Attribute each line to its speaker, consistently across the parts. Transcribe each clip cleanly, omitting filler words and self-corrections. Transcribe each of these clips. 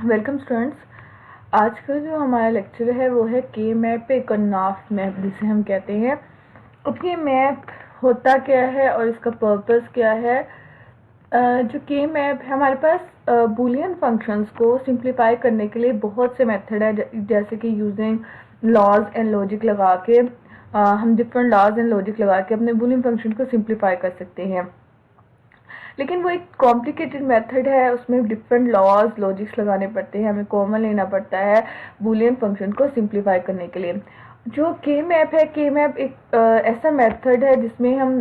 Speaker 1: Welcome students. आज का जो हमारा लेक्चर है वो है के मैप पे कनाफ मैप जिसे हम कहते हैं। अब ये मैप होता क्या है और इसका पर्पस क्या है। जो के मैप है हमारे पास बूलियन फंक्शंस को सिंप्लीफाई करने के लिए बहुत से मेथड है, जैसे कि यूजिंग लॉज एंड लॉजिक लगा के हम डिफरेंट लॉज एंड लॉजिक लगा के अपने बूलियन फंक्शन को सिंप्लीफाई कर सकते हैं। लेकिन वो एक कॉम्प्लिकेटेड मेथड है, उसमें डिफरेंट लॉज लॉजिक्स लगाने पड़ते हैं, हमें कॉमन लेना पड़ता है बूलियन फंक्शन को सिंप्लीफाई करने के लिए। जो के मैप है, के मैप एक ऐसा मेथड है जिसमें हम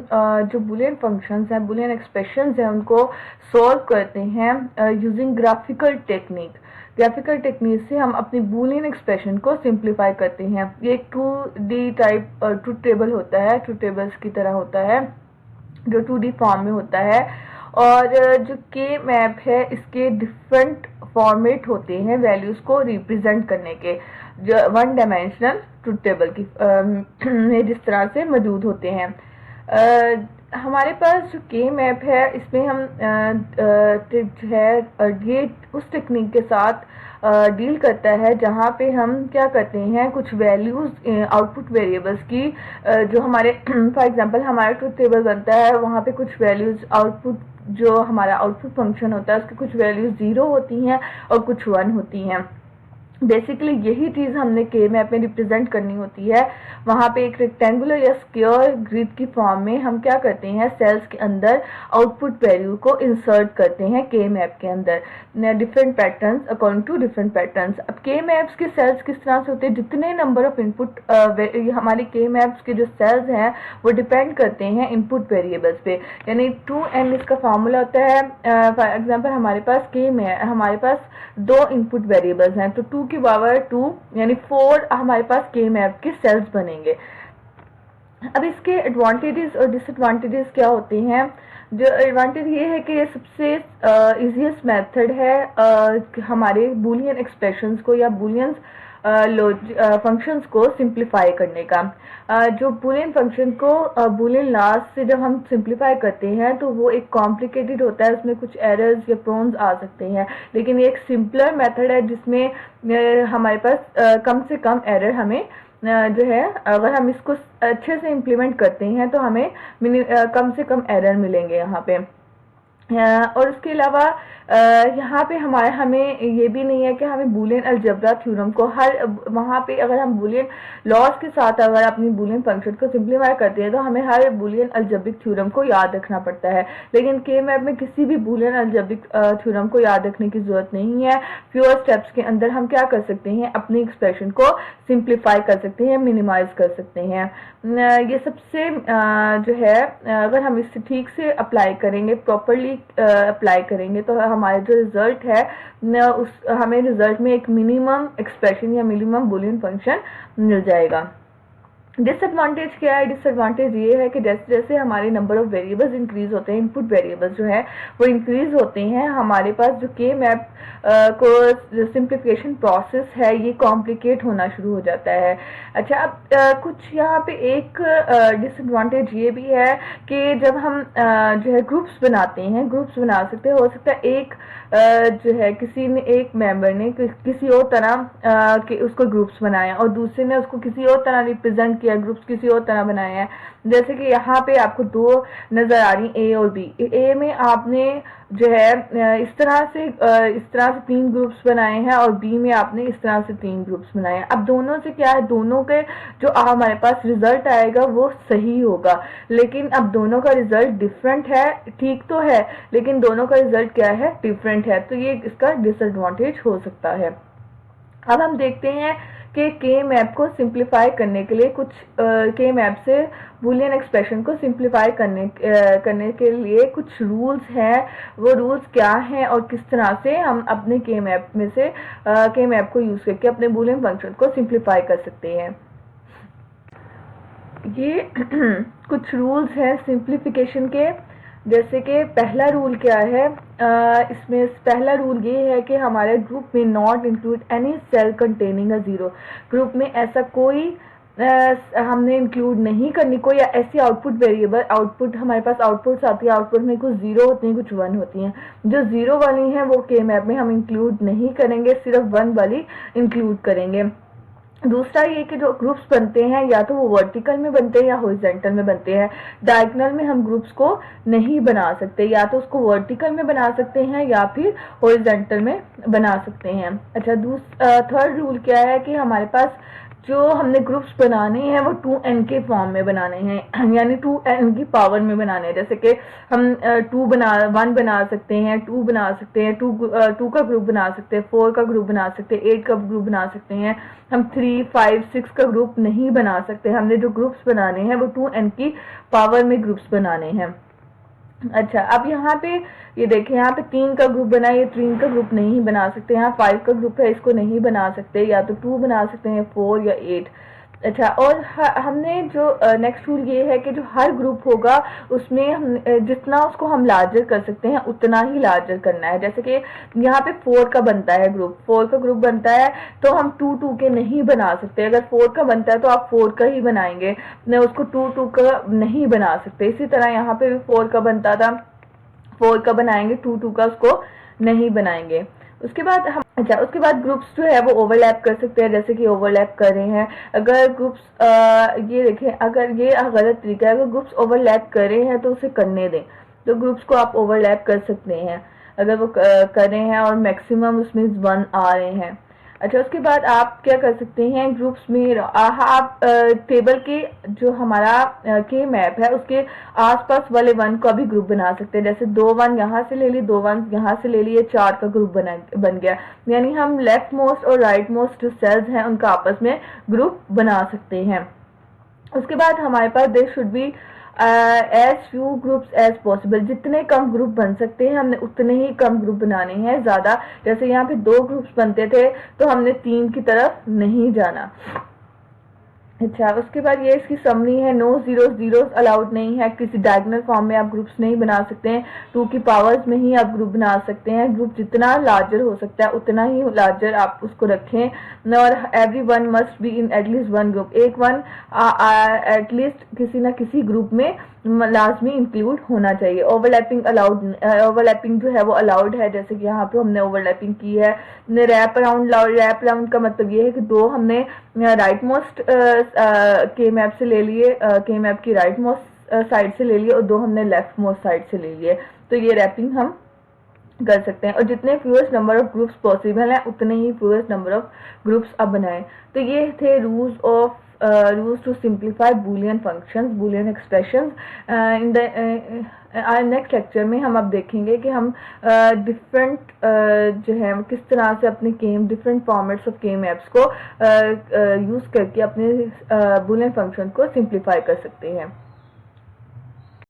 Speaker 1: जो बूलियन फंक्शंस हैं, बूलियन एक्सप्रेशंस हैं, उनको सॉल्व करते हैं using graphical technique. Graphical technique से हम अपनी बूलियन एक्सप्रेशन को सिंप्लीफाई करते हैं। ये एक 2D टाइप ट्रूथ टेबल होता है, ट्रूथ टेबल्स की तरह होता है जो 2D फॉर्म में होता है। और जो के मैप है इसके डिफरेंट फॉर्मेट होते हैं वैल्यूज को रिप्रेजेंट करने के, जो वन डायमेंशनल ट्रूथ टेबल की में जिस तरह से मौजूद होते हैं। हमारे पास जो के मैप है इसमें हम जो है ये उस टेक्निक के साथ डील करता है जहाँ पे हम क्या करते हैं, कुछ वैल्यूज आउटपुट वेरिएबल्स की जो हमारे फॉर एग्जांपल हमारा ट्रूथ टेबल बनता है, वहाँ पे कुछ वैल्यूज आउटपुट जो हमारा आउटपुट फंक्शन होता है उसकी कुछ वैल्यूज 0 होती हैं और कुछ 1 होती हैं। बेसिकली यही चीज़ हमने के मैप में रिप्रेजेंट करनी होती है। वहाँ पे एक रेक्टेंगुलर या स्क्वायर ग्रिड की फॉर्म में हम क्या करते हैं, सेल्स के अंदर आउटपुट वैल्यू को इंसर्ट करते हैं के मैप के अंदर, different patterns according to different patterns. अब के मैप्स के सेल्स किस तरह से होते हैं, जितने नंबर ऑफ इनपुट हमारे के मैप्स के जो सेल्स हैं वो डिपेंड करते हैं इनपुट वेरिएबल्स पे। यानी 2n इसका फार्मूला होता है। फॉर एग्जाम्पल हमारे पास के में हमारे पास 2 इनपुट वेरिएबल्स हैं, तो 2 की पावर 2 यानी 4 हमारे पास के मैप के सेल्स बनेंगे। अब इसके एडवांटेजेस और डिसएडवांटेजेस क्या होते हैं। जो एडवांटेज ये है कि ये सबसे इजीएस्ट मेथड है हमारे बूलियन एक्सप्रेशंस को या बूलियन फंक्शंस को सिंप्लीफाई करने का। जो बूलियन फंक्शन को बूलियन लास्ट से जब हम सिंप्लीफाई करते हैं तो वो एक कॉम्प्लिकेटेड होता है, उसमें कुछ एरर्स या प्रोन्स आ सकते हैं, लेकिन ये एक सिंपलर मेथड है जिसमें हमारे पास कम से कम एरर हमें जो है, अगर हम इसको अच्छे से इम्प्लीमेंट करते हैं तो हमें कम से कम एरर मिलेंगे यहाँ पे। और उसके अलावा यहाँ पे हमें ये भी नहीं है कि हमें बूलियन अलजेब्रा थ्योरम को हर वहाँ पे अगर हम बूलियन लॉज के साथ अगर अपनी बूलियन फंक्शन को सिंप्लीफाई करते हैं तो हमें हर बूलियन अलजेब्रिक थ्योरम को याद रखना पड़ता है। लेकिन के मैप में किसी भी बूलियन अलजेब्रिक थ्योरम को याद रखने की जरूरत नहीं है। फ्यूअर स्टेप्स के अंदर हम क्या कर सकते हैं, अपनी एक्सप्रेशन को सिंप्लीफाई कर सकते हैं, मिनिमाइज कर सकते हैं। ये सबसे जो है अगर हम इसे ठीक से अप्लाई करेंगे, प्रॉपरली अप्लाई करेंगे तो हमारे जो रिजल्ट है हमें रिजल्ट में एक मिनिमम एक्सप्रेशन या मिनिमम बूलियन फंक्शन मिल जाएगा। डिसएडवांटेज क्या है, डिसएडवांटेज ये है कि जैसे जैसे हमारे नंबर ऑफ वेरिएबल्स इंक्रीज होते हैं, इनपुट वेरिएबल्स जो है वो इंक्रीज होते हैं, हमारे पास जो के मैप को सिंप्लीफिकेशन प्रोसेस है ये कॉम्प्लिकेट होना शुरू हो जाता है। अच्छा, अब कुछ यहाँ पे एक डिसएडवांटेज ये भी है कि जब हम जो है ग्रुप्स बनाते हैं, ग्रुप्स बना सकते हैं, हो सकता है एक जो है किसी ने एक मेंबर ने किसी और तरह के उसको ग्रुप्स बनाए और दूसरे ने उसको किसी और तरह रिप्रेजेंट किया, ग्रुप्स किसी और तरह बनाए हैं। जैसे कि यहाँ पे आपको 2 नजर आ रही, ए और बी। ए में आपने जो है इस तरह से 3 ग्रुप्स बनाए हैं और बी में आपने इस तरह से 3 ग्रुप्स बनाए हैं। अब दोनों से क्या है, दोनों के जो हमारे पास रिजल्ट आएगा वो सही होगा, लेकिन अब दोनों का रिजल्ट डिफरेंट है। ठीक तो है लेकिन दोनों का रिजल्ट क्या है, डिफरेंट है, तो ये इसका डिसएडवांटेज हो सकता है। अब हम देखते हैं कि के मैप को सिंप्लीफाई करने के लिए कुछ के मैप से बूलियन एक्सप्रेशन को सिंप्लीफाई करने के लिए कुछ रूल्स हैं। वो रूल्स क्या हैं और किस तरह से हम अपने के मैप में से के मैप को यूज करके अपने बूलियन फंक्शन को सिंप्लीफाई कर सकते हैं। ये कुछ रूल्स हैं सिंप्लीफिकेशन के। जैसे कि पहला रूल क्या है, इसमें पहला रूल ये है कि हमारे ग्रुप में not include any cell containing a 0। Group में ऐसा कोई हमने इंक्लूड नहीं करनी कोई ऐसी आउटपुट वेरिएबल, आउटपुट हमारे पास आउटपुट्स आती है, आउटपुट में कुछ 0 होती हैं, कुछ 1 होती हैं। जो 0 वाली हैं वो के मैप में हम इंक्लूड नहीं करेंगे, सिर्फ 1 वाली इंक्लूड करेंगे। दूसरा ये कि जो ग्रुप्स बनते हैं या तो वो वर्टिकल में बनते हैं या हॉरिजॉन्टल में बनते हैं। डायगोनल में हम ग्रुप्स को नहीं बना सकते, या तो उसको वर्टिकल में बना सकते हैं या फिर हॉरिजॉन्टल में बना सकते हैं। अच्छा, थर्ड रूल क्या है कि हमारे पास जो हमने ग्रुप्स बनाने हैं वो 2n के फॉर्म में बनाने हैं, यानी 2n की पावर में बनाने हैं। जैसे कि हम 1 बना सकते हैं, 2 बना सकते हैं, 2 का ग्रुप बना सकते हैं, 4 का ग्रुप बना सकते हैं, 8 का ग्रुप बना सकते हैं। हम 3, 5, 6 का ग्रुप नहीं बना सकते। हमने जो ग्रुप्स बनाने हैं वो 2n की पावर में ग्रुप्स बनाने हैं। अच्छा, अब यहाँ पे ये देखें, यहाँ पे 3 का ग्रुप बना है, ये 3 का ग्रुप नहीं बना सकते। यहाँ 5 का ग्रुप है, इसको नहीं बना सकते, या तो 2 बना सकते हैं, 4 या 8। अच्छा, और हमने जो नेक्स्ट रूल ये है कि जो हर ग्रुप होगा उसमें हम जितना उसको हम लार्जर कर सकते हैं उतना ही लार्जर करना है। जैसे कि यहाँ पे 4 का बनता है ग्रुप, 4 का ग्रुप बनता है तो हम 2 के नहीं बना सकते। अगर 4 का बनता है तो आप 4 का ही बनाएंगे, न उसको 2 का नहीं बना सकते। इसी तरह यहाँ पे भी 4 का बनता था, 4 का बनाएंगे, 2 का उसको नहीं बनाएंगे। उसके बाद हम उसके बाद ग्रुप्स जो है वो ओवरलैप कर सकते हैं, जैसे कि ओवरलैप कर रहे हैं। अगर ग्रुप्स ये देखें, अगर ये गलत तरीका है, अगर ग्रुप्स ओवरलैप कर रहे हैं तो उसे करने दें। तो ग्रुप्स को आप ओवरलैप कर सकते हैं अगर वो कर रहे हैं और मैक्सिमम उसमें 1 आ रहे हैं। अच्छा, उसके बाद आप क्या कर सकते हैं, ग्रुप्स में आप टेबल के जो हमारा के मैप है उसके आसपास वाले 1 का भी ग्रुप बना सकते हैं। जैसे 2 1 यहाँ से ले लिए, 2 1 यहाँ से ले लिए, 4 का ग्रुप बन गया। यानी हम लेफ्ट मोस्ट और राइट मोस्ट जो सेल्स हैं उनका आपस में ग्रुप बना सकते हैं। उसके बाद हमारे पास there should be as few groups as possible. जितने कम ग्रुप बन सकते हैं हमने उतने ही कम ग्रुप बनाने हैं। ज्यादा, जैसे यहाँ पे 2 ग्रुप्स बनते थे तो हमने 3 की तरफ नहीं जाना। अच्छा, उसके बाद ये इसकी समरी है, नो जीरोस अलाउड नहीं है। किसी डायगोनल फॉर्म में आप ग्रुप्स नहीं बना सकते हैं। 2 की पावर्स में ही आप ग्रुप बना सकते हैं। ग्रुप जितना लार्जर हो सकता है उतना ही लार्जर आप उसको रखें। और every 1 must be in at least 1 group. एक 1 एटलीस्ट किसी ना किसी ग्रुप में लाजमी इंक्लूड होना चाहिए। ओवरलैपिंग अलाउड, ओवरलैपिंग जो है वो अलाउड है, जैसे कि यहाँ पे हमने ओवरलैपिंग की है। रैप अराउंड का मतलब ये है कि 2 हमने राइट मोस्ट के मैप से ले लिए, के मैप की राइट मोस्ट साइड से ले लिए, और 2 हमने लेफ्ट मोस्ट साइड से ले लिए। तो ये रैपिंग हम कर सकते हैं। और जितने fewest number of groups possible हैं उतने ही फ्यूएस्ट नंबर ऑफ ग्रुप्स अब बनाएं। तो ये थे rules to simplify Boolean functions, Boolean expressions. In the next lecture में हम अब देखेंगे कि हम डिफरेंट जो है किस तरह से अपने डिफरेंट फॉर्मेट्स ऑफ के मैप्स को यूज करके अपने बूलियन फंक्शन को सिंप्लीफाई कर सकते हैं।